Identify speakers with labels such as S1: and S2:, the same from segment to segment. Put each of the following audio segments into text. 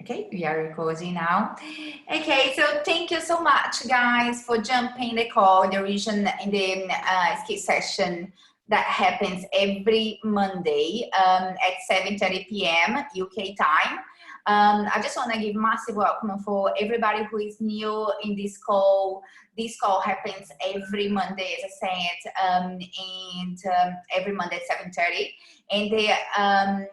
S1: Okay, we are recording now. Okay, so thank you so much, guys, for jumping the call, the region in the skit session that happens every Monday at 7:30 p.m. UK time. I just want to give massive welcome for everybody who is new in this call. This call happens every Monday, as I said, and every Monday at 7:30. And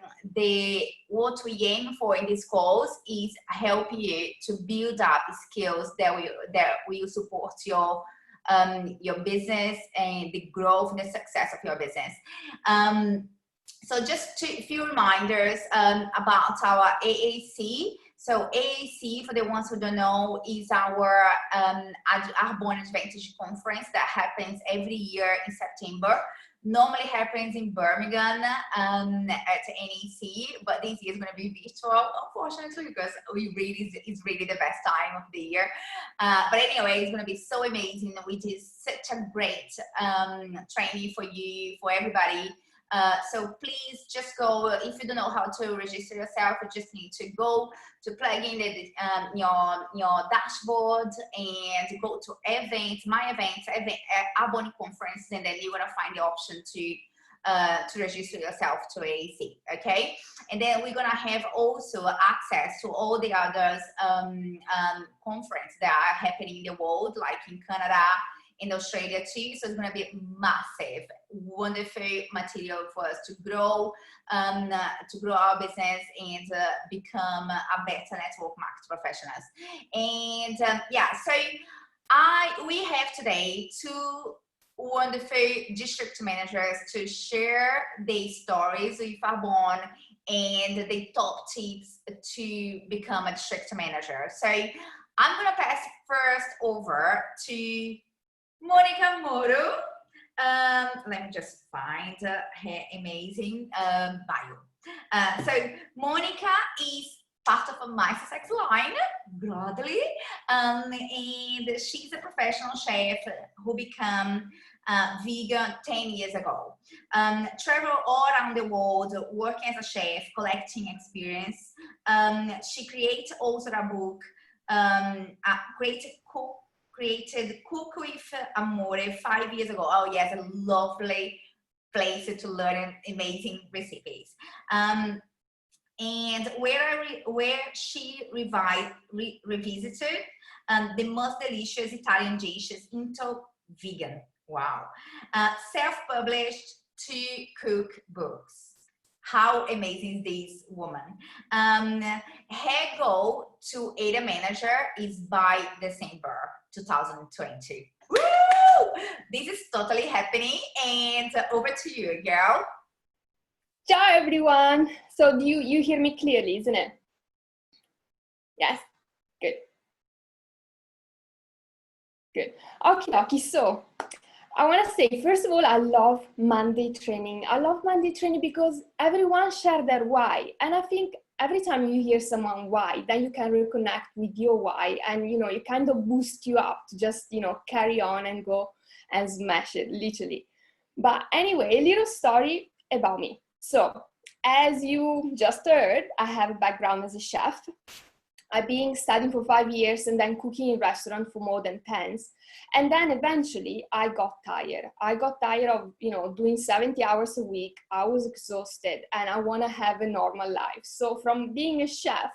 S1: what we aim for in these calls is help you to build up skills that will support your business and the growth and the success of your business. So just a few reminders about our AAC. So AAC, for the ones who don't know, is our Arbonne Advantage Conference that happens every year in September. Normally happens in Birmingham at NEC, but this year is going to be virtual, unfortunately, because it's really the best time of the year. But anyway, it's going to be so amazing, which is such a great training for you, for everybody. So please just go, if you don't know how to register yourself, you just need to go to plug in your dashboard and go to events, my events, Arbonne Conference, and then you're gonna find the option to register yourself to AAC, okay? And then we're gonna have also access to all the others conferences that are happening in the world, like in Canada, in Australia too. So it's going to be massive, wonderful material for us to grow our business and become a better network marketing professionals. And yeah, so we have today two wonderful district managers to share their stories with Arbonne and the top tips to become a district manager. So I'm going to pass first over to Monica Moro. Let me just find her amazing bio. So Monica is part of a My Success line, broadly, and she's a professional chef who became vegan 10 years ago. Travel all around the world, working as a chef, collecting experience. She created also a book, created Cook with Amore 5 years ago. Oh yes, a lovely place to learn amazing recipes. And where she revisited the most delicious Italian dishes into vegan. Wow. Self-published 2 cookbooks. How amazing is this woman? Her goal to aid a manager is by December 2020. Woo! This is totally happening, and over to you, girl.
S2: Ciao everyone. So you hear me clearly, isn't it? Yes? Good. Good. Okay, so I want to say, first of all, I love Monday training. I love Monday training because everyone shares their why. And I think every time you hear someone why, then you can reconnect with your why. And, it kind of boosts you up to just, carry on and go and smash it, literally. But anyway, a little story about me. So as you just heard, I have a background as a chef. I've been studying for 5 years and then cooking in restaurants for more than 10. And then eventually I got tired. I got tired of, doing 70 hours a week. I was exhausted and I want to have a normal life. So from being a chef,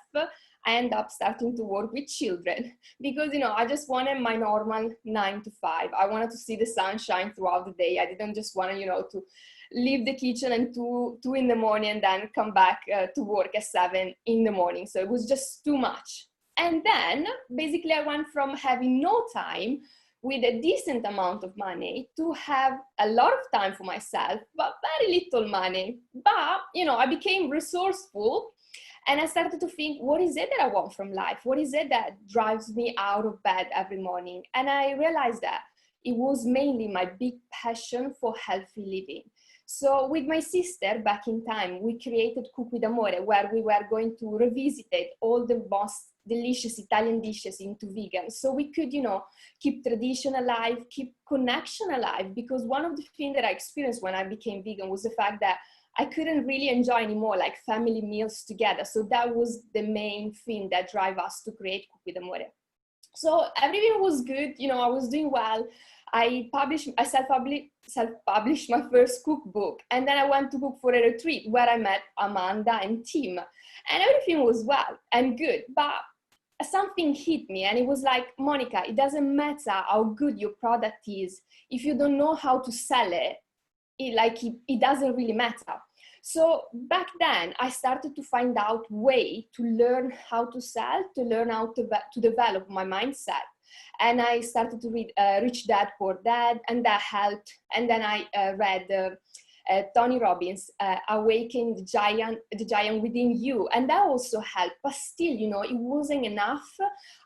S2: I end up starting to work with children because, I just wanted my normal 9 to 5. I wanted to see the sunshine throughout the day. I didn't just want to leave the kitchen at 2 in the morning and then come back to work at 7 in the morning. So it was just too much. And then basically I went from having no time with a decent amount of money to have a lot of time for myself, but very little money. But, I became resourceful and I started to think, what is it that I want from life? What is it that drives me out of bed every morning? And I realized that it was mainly my big passion for healthy living. So with my sister back in time, we created Cook with Amore, where we were going to revisit all the most delicious Italian dishes into vegan. So we could, keep tradition alive, keep connection alive, because one of the things that I experienced when I became vegan was the fact that I couldn't really enjoy anymore like family meals together. So that was the main thing that drive us to create Cook with Amore. So everything was good, you know, I was doing well. I self-published my first cookbook, and then I went to cook for a retreat where I met Amanda and Tim, and everything was well and good. But something hit me, and it was like, Monica, it doesn't matter how good your product is if you don't know how to sell it. It doesn't really matter. So back then I started to find out way to learn how to sell, to learn how to develop my mindset. And I started to read Rich Dad Poor Dad, and that helped. And then I read Tony Robbins, Awaken the Giant Within You, and that also helped. But still, you know, it wasn't enough.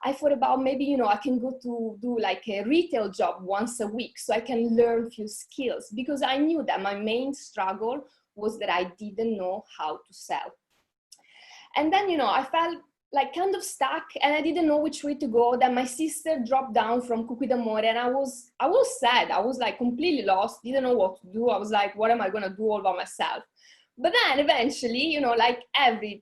S2: I thought about maybe, you know, I can go to do like a retail job once a week so I can learn a few skills, because I knew that my main struggle was that I didn't know how to sell. And then, you know, I felt like kind of stuck, and I didn't know which way to go. Then my sister dropped down from Cook with Amore, and I was sad. I was like completely lost, didn't know what to do. I was like, what am I gonna do all by myself? But then eventually, you know, like everything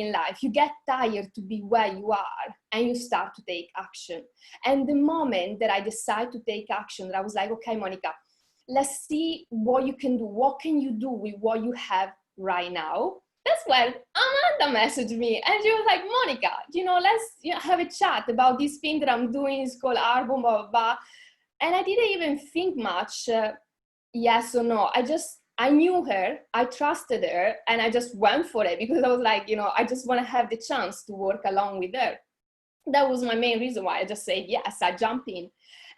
S2: in life, you get tired to be where you are and you start to take action. And the moment that I decided to take action, I was like, okay, Monica, let's see what you can do. What can you do with what you have right now? That's when Amanda messaged me, and she was like, Monica, you know, let's have a chat about this thing that I'm doing. It's called Arbon, blah, blah, blah. And I didn't even think much, yes or no. I knew her, I trusted her, and I just went for it, because I was like, you know, I just want to have the chance to work along with her. That was my main reason why I just said yes, I jump in.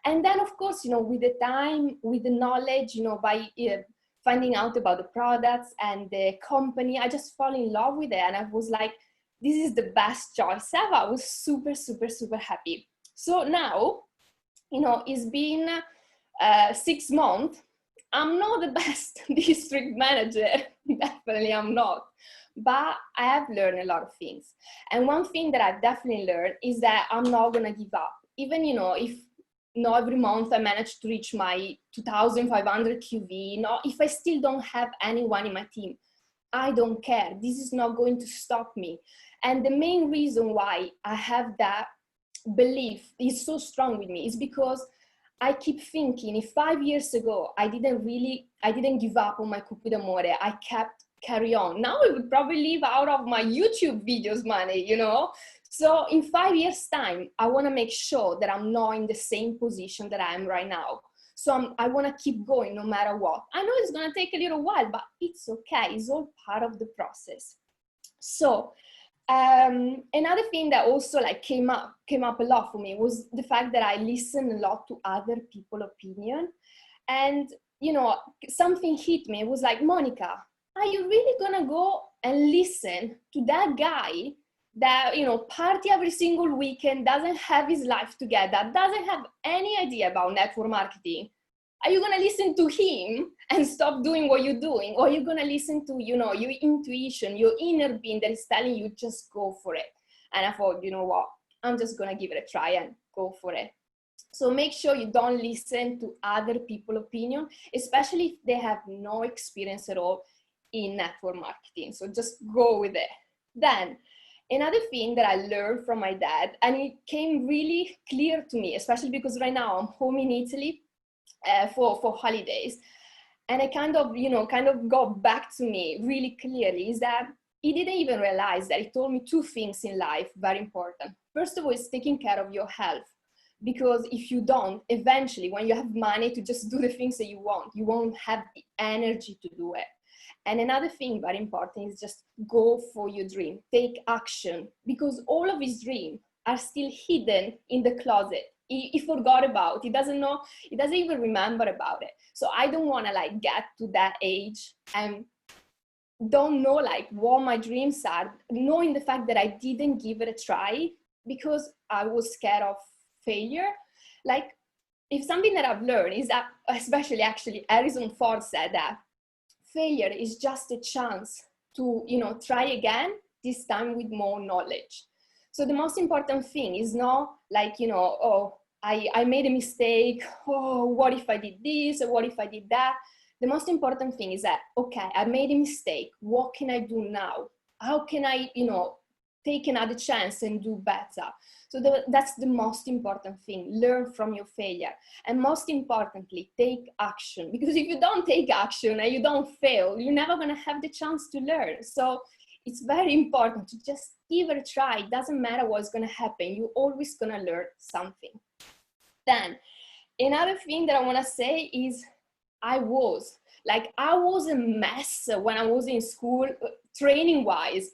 S2: And then, of course, you know, with the time, with the knowledge, you know, by finding out about the products and the company, I just fall in love with it. And I was like, this is the best choice ever. I was super, super, super happy. So now, you know, it's been 6 months. I'm not the best district manager, definitely I'm not. But I have learned a lot of things. And one thing that I've definitely learned is that I'm not gonna give up. Even, you know, if not every month I manage to reach my 2,500 QV, if I still don't have anyone in my team, I don't care. This is not going to stop me. And the main reason why I have that belief is so strong with me is because I keep thinking, if 5 years ago I didn't give up on my Cook with Amore, I kept carry on, now I would probably live out of my YouTube videos money, you know. So in 5 years time, I want to make sure that I'm not in the same position that I am right now. So I want to keep going no matter what. I know it's going to take a little while, but it's okay. It's all part of the process. So another thing that also like came up a lot for me was the fact that I listen a lot to other people's opinion. And, you know, something hit me. It was like, Monica, are you really gonna go and listen to that guy that, you know, party every single weekend, doesn't have his life together, doesn't have any idea about network marketing? Are you gonna listen to him and stop doing what you're doing? Or are you gonna listen to, you know, your intuition, your inner being that is telling you just go for it? And I thought, you know what, I'm just gonna give it a try and go for it. So make sure you don't listen to other people's opinion, especially if they have no experience at all in network marketing. So just go with it. Then another thing that I learned from my dad, and it came really clear to me, especially because right now I'm home in Italy for holidays, and I kind of got back to me really clearly, is that he didn't even realize that he told me 2 things in life very important. First of all, is taking care of your health. Because if you don't, eventually when you have money to just do the things that you won't have the energy to do it. And another thing very important is just go for your dream, take action, because all of his dreams are still hidden in the closet. He forgot about, he doesn't know, he doesn't even remember about it. So I don't want to like get to that age and don't know like what my dreams are, knowing the fact that I didn't give it a try because I was scared of failure. Like, if something that I've learned is that, especially actually Harrison Ford said that failure is just a chance to, you know, try again, this time with more knowledge. So the most important thing is not like, you know, oh, I made a mistake, oh, what if I did this, or what if I did that? the most important thing is that, okay, I made a mistake. What can I do now? How can I, take another chance and do better? So that's the most important thing. Learn from your failure. And most importantly, take action. Because if you don't take action and you don't fail, you're never going to have the chance to learn. So it's very important to just give it a try. It doesn't matter what's going to happen. You're always going to learn something. Then another thing that I want to say is I was a mess when I was in school, training wise.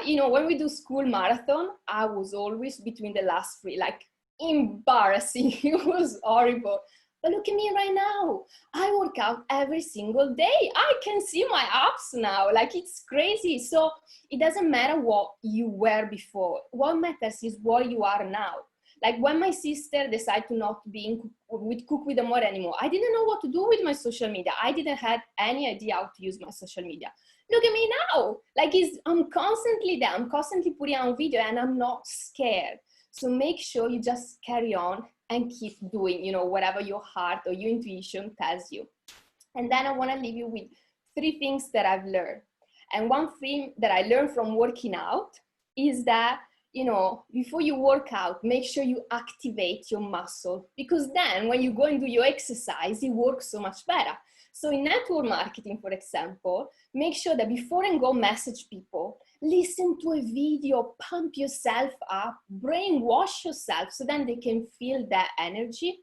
S2: When we do school marathon, I was always between the last three, like embarrassing. It was horrible. But look at me right now. I work out every single day. I can see my abs now. Like, it's crazy. So it doesn't matter what you were before. What matters is what you are now. Like, when my sister decided to not be with Cook With Amore anymore, I didn't know what to do with my social media. I didn't have any idea how to use my social media. Look at me now. Like, I'm constantly there. I'm constantly putting out video and I'm not scared. So make sure you just carry on and keep doing, whatever your heart or your intuition tells you. And then I want to leave you with 3 things that I've learned. And one thing that I learned from working out is that, before you work out, make sure you activate your muscle, because then when you go and do your exercise, it works so much better. So in network marketing, for example, make sure that before and go message people, listen to a video, pump yourself up, brainwash yourself so then they can feel that energy.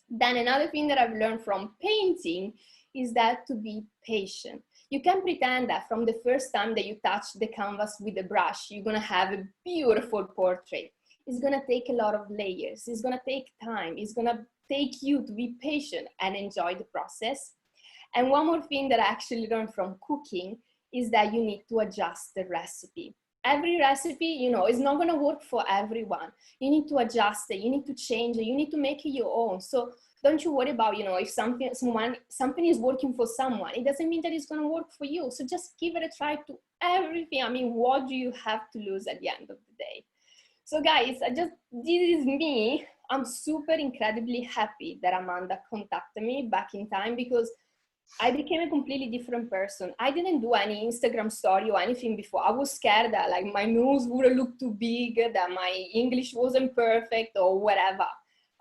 S2: Then another thing that I've learned from painting is that to be patient. You can pretend that from the first time that you touch the canvas with a brush, you're going to have a beautiful portrait. It's going to take a lot of layers. It's going to take time. It's going to take you to be patient and enjoy the process. And one more thing that I actually learned from cooking is that you need to adjust the recipe. Every recipe, is not going to work for everyone. You need to adjust it. You need to change it. You need to make it your own. So don't you worry about, if something is working for someone, it doesn't mean that it's going to work for you. So just give it a try to everything. I mean, what do you have to lose at the end of the day? So guys, this is me. I'm super incredibly happy that Amanda contacted me back in time, because I became a completely different person. I didn't do any Instagram story or anything before. I was scared that like my nose would look too big, that my English wasn't perfect or whatever.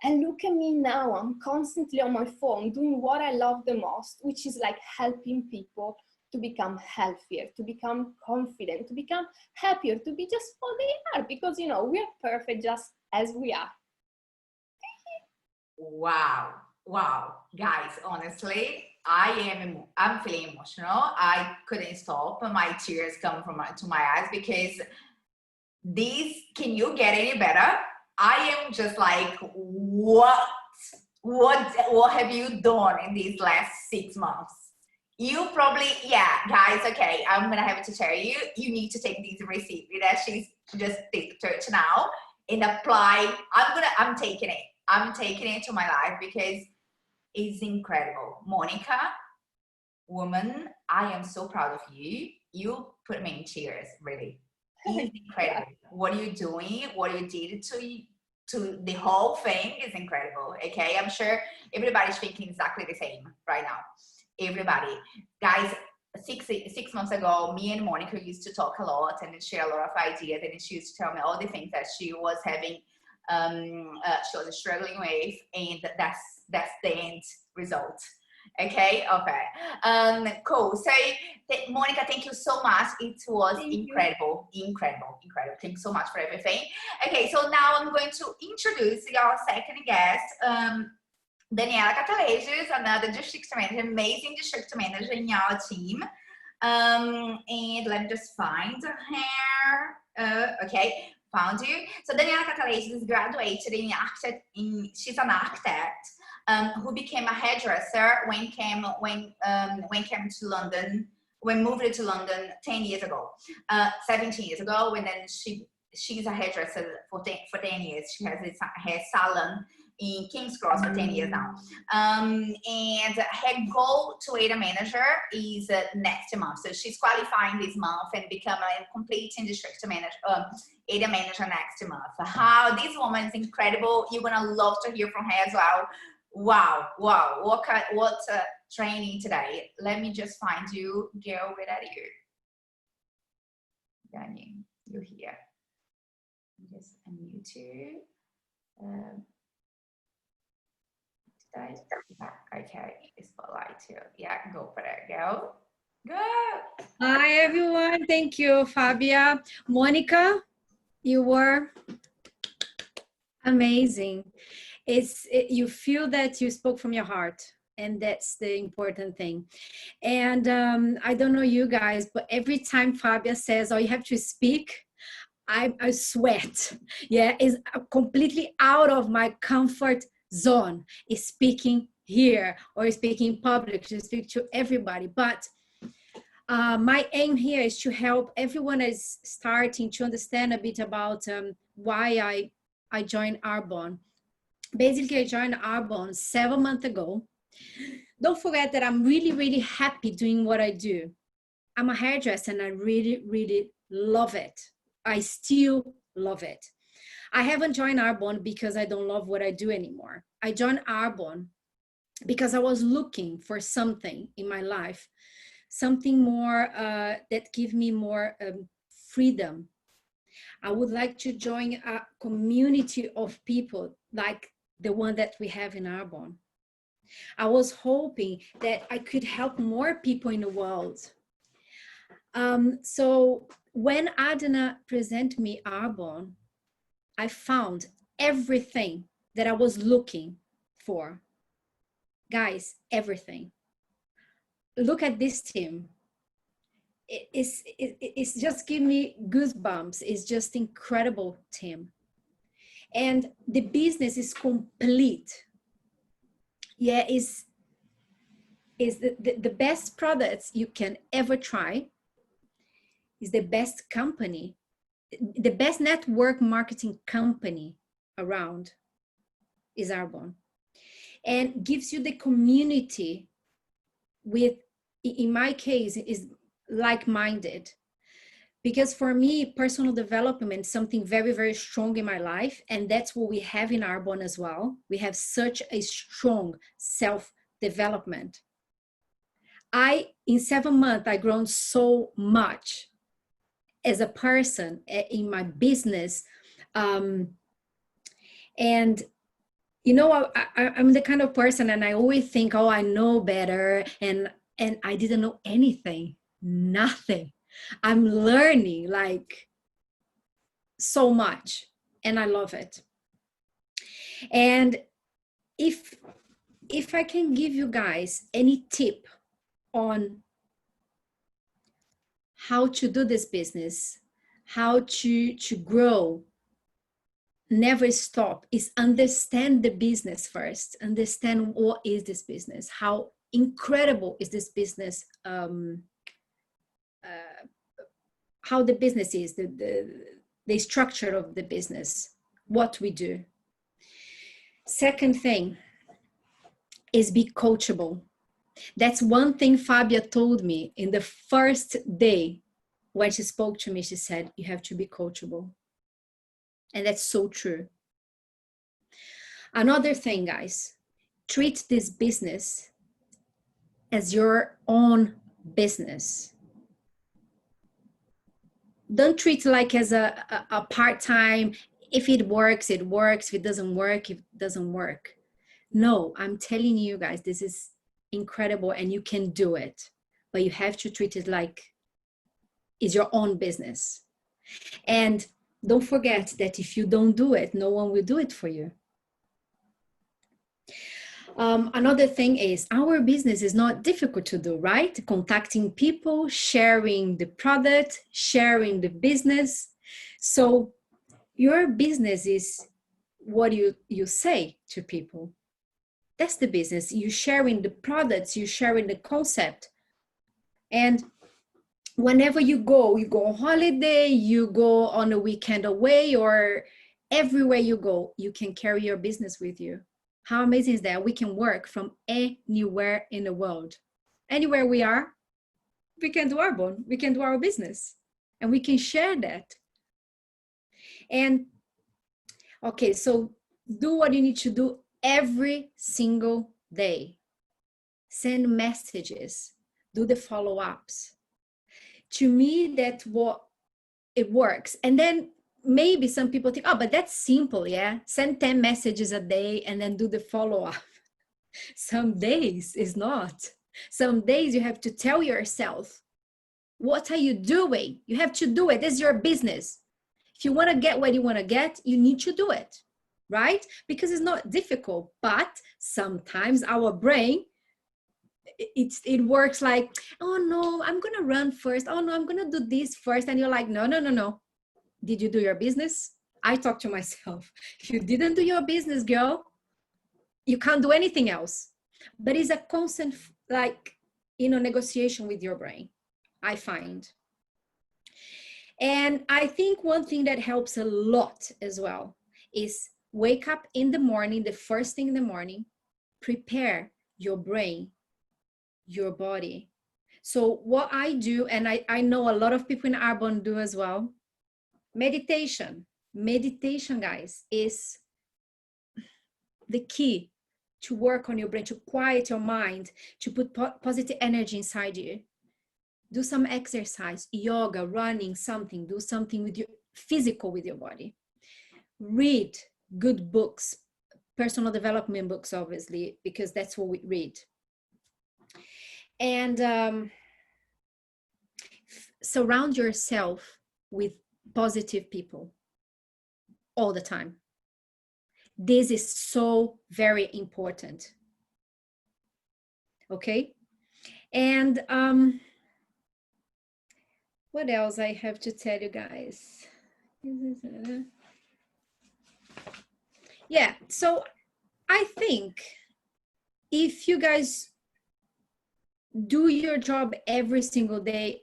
S2: And look at me now, I'm constantly on my phone doing what I love the most, which is like helping people to become healthier, to become confident, to become happier, to be just what they are, because, we're perfect just as we are.
S1: Wow. Guys, honestly, I'm feeling emotional. I couldn't stop. My tears come to my eyes, because can you get any better? I am just like, what have you done in these last 6 months? You probably, guys, okay, I'm gonna have to tell you, you need to take this recipe that she's just picked now and apply. I'm taking it to my life, because it's incredible. Monica, woman, I am so proud of you. You put me in tears, really. It's incredible. What are you doing? What you did to the whole thing is incredible. Okay, I'm sure everybody's thinking exactly the same right now. Everybody, guys. 6 months ago, me and Monica used to talk a lot and share a lot of ideas, and she used to tell me all the things that she was having, she was struggling with, and that's the end result. Okay. Cool. So Monica, thank you so much. It was incredible. Thank you so much for everything. Okay, so now I'm going to introduce our second guest, Daniela Cataleges, another district manager, amazing district manager in our team. And let me just find her. Okay, found you. So Daniela Cataleges is graduated in architect. She's an architect. Who became a hairdresser when came to London, when moved to London 10 years ago, 17 years ago, and then she's a hairdresser for 10 years. She has a hair salon in King's Cross for 10 years now. And her goal to ADA manager is next month. So she's qualifying this month and become a complete district manager, ADA manager next month. How this woman is incredible. You're gonna love to hear from her as well. Wow, what training today. Let me just find you. Girl, where are you? Danny, you're here. Just unmute you. Okay, spotlight too. Yeah, go for it. Go. Go.
S3: Hi, everyone. Thank you, Fabia. Monica, you were amazing. You feel that you spoke from your heart, and that's the important thing. And I don't know you guys, but every time Fabia says, oh, you have to speak, I sweat. Yeah, it's completely out of my comfort zone, is speaking here or speaking in public, to speak to everybody. But my aim here is to help everyone is starting to understand a bit about why I joined Arbonne. Basically, I joined Arbonne 7 months ago. Don't forget that I'm really, really happy doing what I do. I'm a hairdresser and I really, really love it. I still love it. I haven't joined Arbonne because I don't love what I do anymore. I joined Arbonne because I was looking for something in my life, something more that give me more freedom. I would like to join a community of people like the one that we have in Arbonne. I was hoping that I could help more people in the world. So when Adna presented me Arbonne, I found everything that I was looking for. Guys, everything. Look at this team. It's just give me goosebumps. It's just incredible team. And the business is complete. Yeah, is the best products you can ever try. Is the best company, the best network marketing company around is Arbonne, and gives you the community with, in my case, is like-minded. Because for me, personal development is something very, very strong in my life. And that's what we have in Arbonne as well. We have such a strong self-development. In 7 months, I've grown so much as a person in my business. And, you know, I'm the kind of person, and I always think, oh, I know better. And I didn't know anything, nothing. I'm learning like so much, and I love it. And if I can give you guys any tip on how to do this business, how to grow, never stop, is understand the business first. Understand what is this business, how incredible is this business, how the business is, the structure of the business, what we do. Second thing is be coachable. That's one thing Fabia told me in the first day when she spoke to me. She said, you have to be coachable. And that's so true. Another thing, guys, treat this business as your own business. Don't treat it like as a part-time. If it works, it works. If it doesn't work, it doesn't work. No, I'm telling you guys, this is incredible and you can do it, but you have to treat it like it's your own business. And don't forget that if you don't do it, no one will do it for you. Another thing is, our business is not difficult to do, right? Contacting people, sharing the product, sharing the business. So your business is what you say to people. That's the business. You're sharing the products, you're sharing the concept. And whenever you go on holiday, you go on a weekend away, or everywhere you go, you can carry your business with you. How amazing is that? We can work from anywhere in the world. Anywhere we are, we can do Arbonne, we can do our business, and we can share that. And okay, so do what you need to do every single day. send messages, do the follow-ups. To me, that's what it works. And then maybe some people think, oh, but that's simple, yeah? Send 10 messages a day and then do the follow-up. Some days is not. Some days you have to tell yourself, what are you doing? You have to do it. This is your business. If you want to get what you want to get, you need to do it, right? Because it's not difficult, but sometimes our brain, it works like, oh no, I'm going to run first. Oh no, I'm going to do this first. And you're like, no, no, no, no. Did you do your business? I talk to myself. If you didn't do your business, girl, you can't do anything else. But it's a constant, like, negotiation with your brain, I find. And I think one thing that helps a lot as well is wake up in the morning, the first thing in the morning, prepare your brain, your body. So what I do, and I know a lot of people in Arbonne do as well, meditation. Meditation, guys, is the key to work on your brain, to quiet your mind, to put positive energy inside you. Do some exercise, yoga, running, something. Do something with your physical, with your body. Read good books, personal development books, obviously, because that's what we read. And surround yourself with positive people all the time. This is so very important. Okay? And what else I have to tell you guys? Yeah, so I think if you guys do your job every single day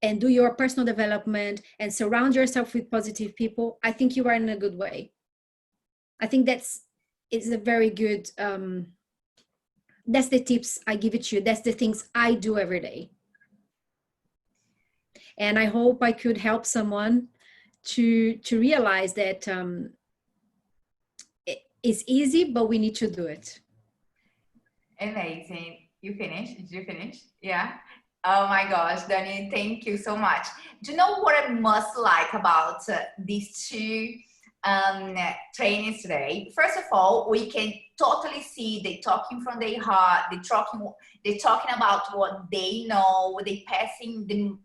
S3: and do your personal development and surround yourself with positive people, I think you are in a good way. I think it's a very good, that's the tips I give it to you. That's the things I do every day. And I hope I could help someone to realize that it's easy, but we need to do it.
S1: Amazing. You finished? Did you finish? Yeah. Oh my gosh, Dani, thank you so much. Do you know what I most like about these two trainings today? First of all, we can totally see they talking from their heart. They're talking about what they know. They're passing the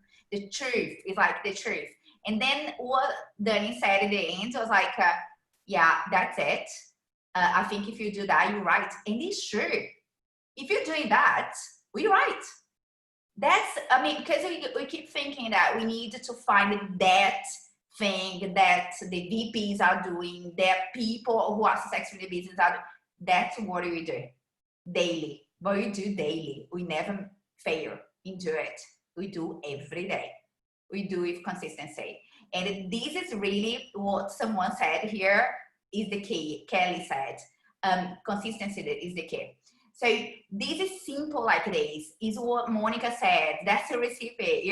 S1: truth. It's like the truth. And then what Dani said at the end was like, yeah, that's it. I think if you do that, you're right. And it's true. If you're doing that, we're right. That's, I mean, because we keep thinking that we need to find that thing that the VPs are doing, that people who are successful in the business are doing. That's what we do daily. But we do daily. We never fail in do it. We do every day. We do with consistency. And this is really what someone said here is the key. Kelly said, consistency is the key. So this is simple like this, is what Monica said. That's a recipe, I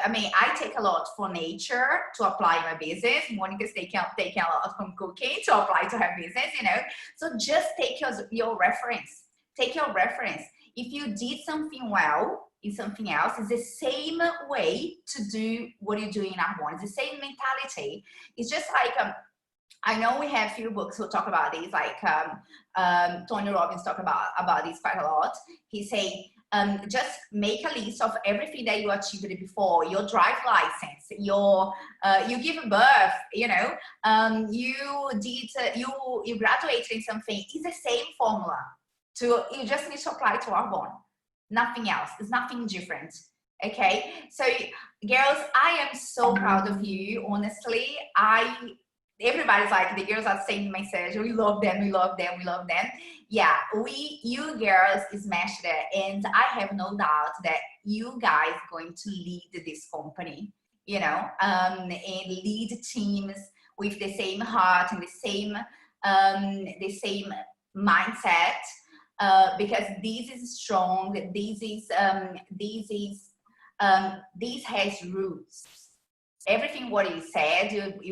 S1: mean, I take a lot from nature to apply my business. Monica's taking a lot from cooking to apply to her business, So just take your reference. Take your reference. If you did something well in something else, it's the same way to do what you do in Arbonne. It's the same mentality. It's just like, I know we have a few books who talk about these, like Tony Robbins talk about this quite a lot. He say, just make a list of everything that you achieved before, your drive license, your you give birth, you graduated in something. It's the same formula. You just need to apply to Arbonne. Nothing else. It's nothing different. Okay. So girls, I am so proud of you. Honestly, everybody's like, the girls are saying message, we love them, we love them, we love them. Yeah, you girls smashed it, and I have no doubt that you guys going to lead this company, and lead teams with the same heart and the same mindset, because this is strong. This has roots. Everything what you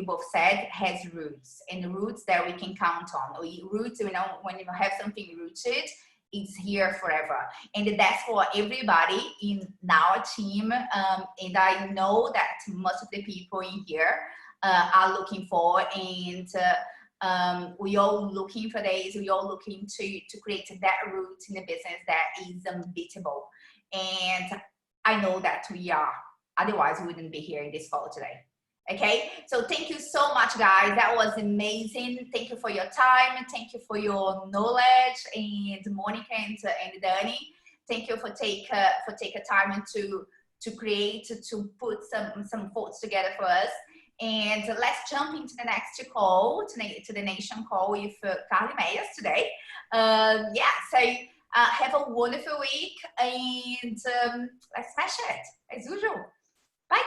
S1: both said has roots, and roots that we can count on. Roots, when you have something rooted, is here forever. And that's for everybody in our team. And I know that most of the people in here are looking for, and we all looking for this. We all looking to create that route in the business that is unbeatable. And I know that we are, otherwise we wouldn't be here in this call today. Okay, so thank you so much, guys. That was amazing. Thank you for your time. Thank you for your knowledge, and Monica and Dani, thank you for take time to create, to put some thoughts together for us. And let's jump into the next call, to the nation call with Carly Meyers today. Yeah, so have a wonderful week, and let's smash it as usual. Bye.